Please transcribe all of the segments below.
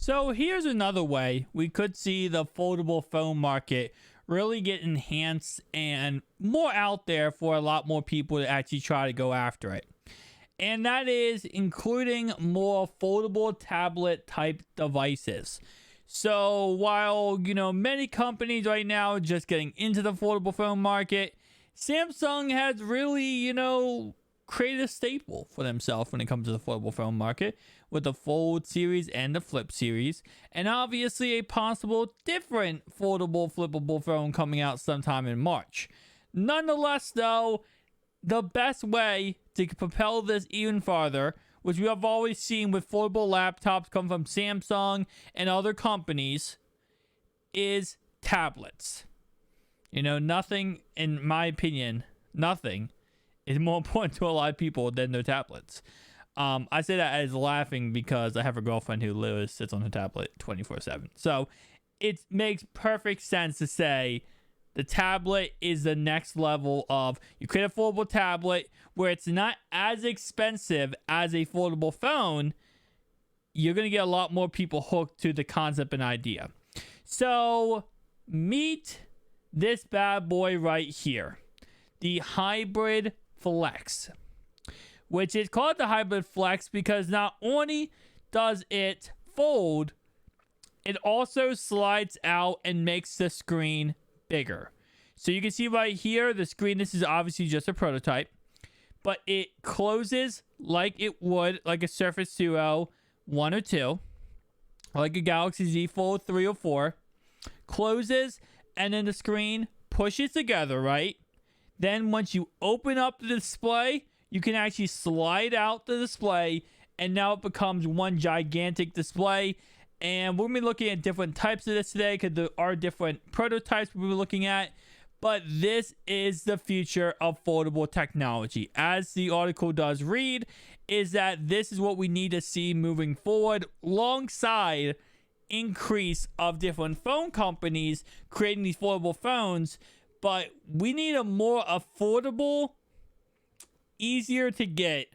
So here's another way we could see the foldable phone market really get enhanced and more out there for a lot more people to actually try to go after it. And that is including more foldable tablet type devices. So while, many companies right now are just getting into the foldable phone market, Samsung has really, created a staple for themselves when it comes to the foldable phone market with the Fold series and the Flip series, and obviously a possible different foldable flippable phone coming out sometime in March. Nonetheless, though, the best way to propel this even farther, which we have always seen with foldable laptops come from Samsung and other companies, is tablets. Nothing, in my opinion, nothing is more important to a lot of people than their tablets. I say that as laughing because I have a girlfriend who literally sits on her tablet 24/7. So it makes perfect sense to say the tablet is the next level of you create a foldable tablet where it's not as expensive as a foldable phone. You're going to get a lot more people hooked to the concept and idea. So meet this bad boy right here, the Hybrid Flex, which is called the Hybrid Flex because not only does it fold, it also slides out and makes the screen bigger. So you can see right here, the screen, this is obviously just a prototype, but it closes like it would like a Surface Duo 1 or 2, like a Galaxy Z Fold 3 or 4, closes, and then the screen pushes together, right? Then once you open up the display, you can actually slide out the display, and now it becomes one gigantic display. And we're going to be looking at different types of this today because there are different prototypes we'll be looking at. But this is the future of foldable technology. As the article does read, is that this is what we need to see moving forward alongside increase of different phone companies creating these foldable phones. But we need a more affordable, easier to get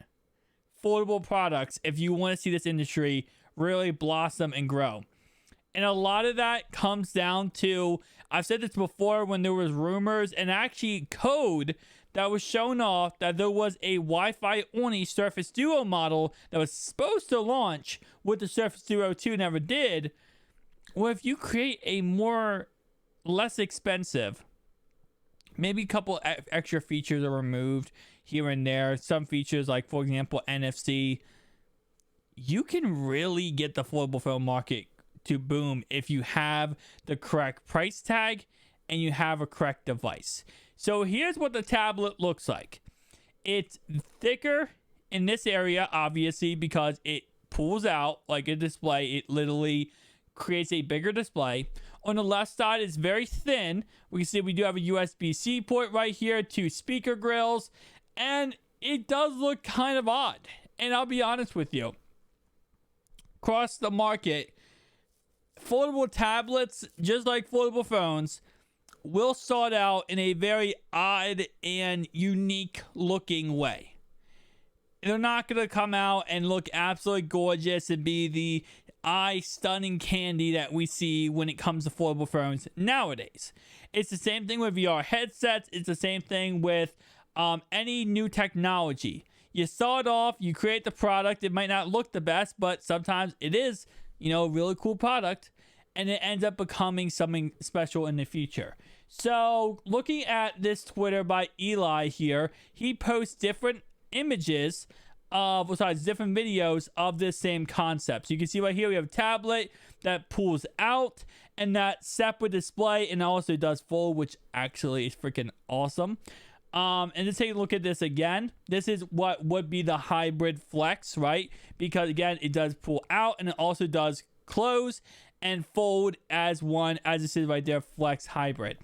foldable products if you want to see this industry really blossom and grow. And a lot of that comes down to, I've said this before when there was rumors and actually code that was shown off that there was a Wi-Fi only Surface Duo model that was supposed to launch with the Surface Duo 2, never did. Well, if you create a less expensive, maybe a couple extra features are removed here and there, some features like, for example, NFC, you can really get the foldable phone market to boom if you have the correct price tag and you have a correct device. So here's what the tablet looks like. It's thicker in this area, obviously, because it pulls out like a display. It literally creates a bigger display. On the left side, it's very thin. We can see we do have a USB-C port right here, 2 speaker grills, and it does look kind of odd. And I'll be honest with you, across the market, foldable tablets, just like foldable phones, will start out in a very odd and unique looking way. They're not going to come out and look absolutely gorgeous and be the eye-stunning candy that we see when it comes to foldable phones nowadays. It's the same thing with VR headsets. It's the same thing with any new technology. You start off, you create the product. It might not look the best, but sometimes it is, a really cool product, and it ends up becoming something special in the future. So looking at this Twitter by Eli here, he posts different images different videos of this same concept. So you can see right here we have a tablet that pulls out and that separate display, and also does fold, which actually is freaking awesome. And let's take a look at this again. This is what would be the Hybrid Flex, right? Because again, it does pull out and it also does close and fold as one, as it says right there, Flex Hybrid.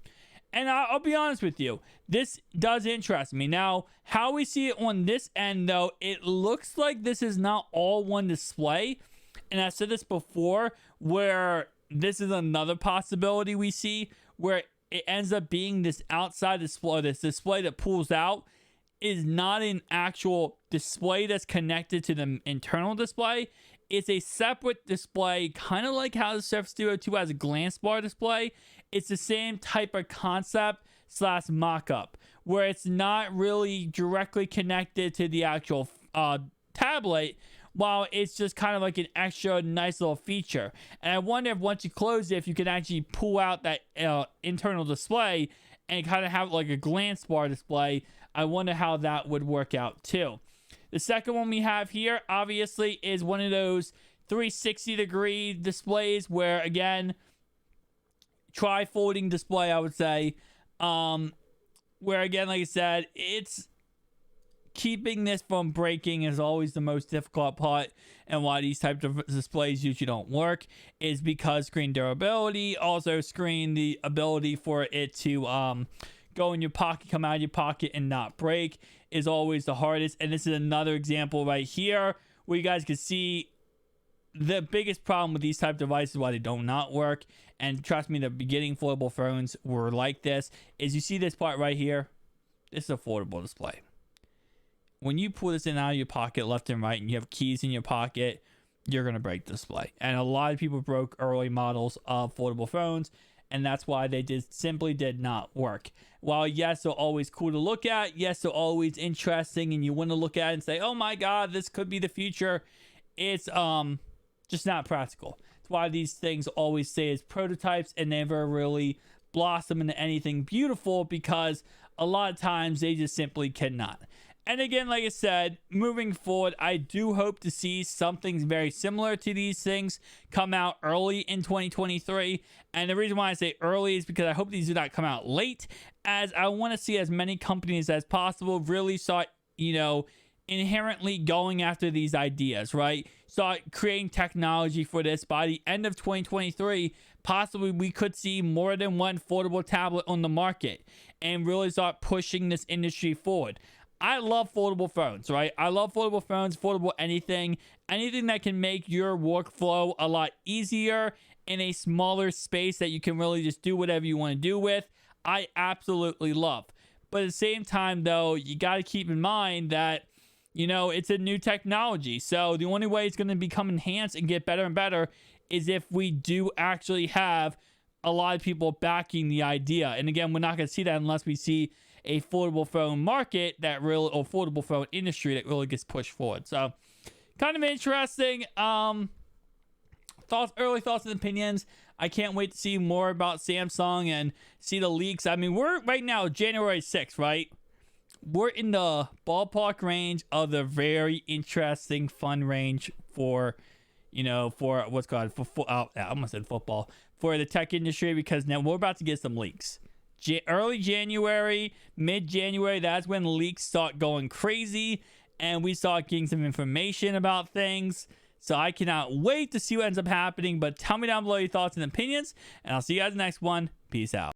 And I'll be honest with you, this does interest me. Now, how we see it on this end, though, it looks like this is not all one display. And I said this before, where this is another possibility we see, where it ends up being this outside display, this display that pulls out is not an actual display that's connected to the internal display. It's a separate display, kind of like how the Surface Duo 2 has a glance bar display. It's the same type of concept slash mock-up, where it's not really directly connected to the actual tablet, while it's just kind of like an extra nice little feature. And I wonder if once you close it, if you can actually pull out that internal display and kind of have like a glance bar display. I wonder how that would work out too. The second one we have here, obviously, is one of those 360-degree displays where, again, tri-folding display, I would say, where, again, like I said, it's keeping this from breaking is always the most difficult part, and why these types of displays usually don't work is because screen durability, also screen the ability for it to go in your pocket, come out of your pocket, and not break is always the hardest. And this is another example right here where you guys can see the biggest problem with these type of devices, why they do not work. And trust me, the beginning foldable phones were like this, is you see this part right here. This is a foldable display. When you pull this in out of your pocket left and right and you have keys in your pocket, you're going to break the display. And a lot of people broke early models of foldable phones, and that's why they simply did not work. While yes, they're always cool to look at, yes, they're always interesting, and you want to look at it and say, oh my god, this could be the future, it's just not practical. That's why these things always stay as prototypes and never really blossom into anything beautiful, because a lot of times they just simply cannot. And again, like I said, moving forward, I do hope to see something very similar to these things come out early in 2023. And the reason why I say early is because I hope these do not come out late, as I want to see as many companies as possible really start, inherently going after these ideas, right? Start creating technology for this. By the end of 2023, possibly we could see more than one foldable tablet on the market and really start pushing this industry forward. I love foldable phones, right? I love foldable phones, foldable anything that can make your workflow a lot easier in a smaller space that you can really just do whatever you want to do with. I absolutely love. But at the same time, though, you got to keep in mind that, it's a new technology. So the only way it's going to become enhanced and get better and better is if we do actually have a lot of people backing the idea. And again, we're not going to see that unless we see a foldable phone market or foldable phone industry that really gets pushed forward. So kind of interesting. Early thoughts and opinions. I can't wait to see more about Samsung and see the leaks. I mean, we're right now January 6th, right? We're in the ballpark range of the very interesting, fun range for what's called I almost said football, for the tech industry, because now we're about to get some leaks. Early January, mid-January, that's when leaks start going crazy, and we start getting some information about things. So I cannot wait to see what ends up happening. But tell me down below your thoughts and opinions, and I'll see you guys in the next one. Peace out.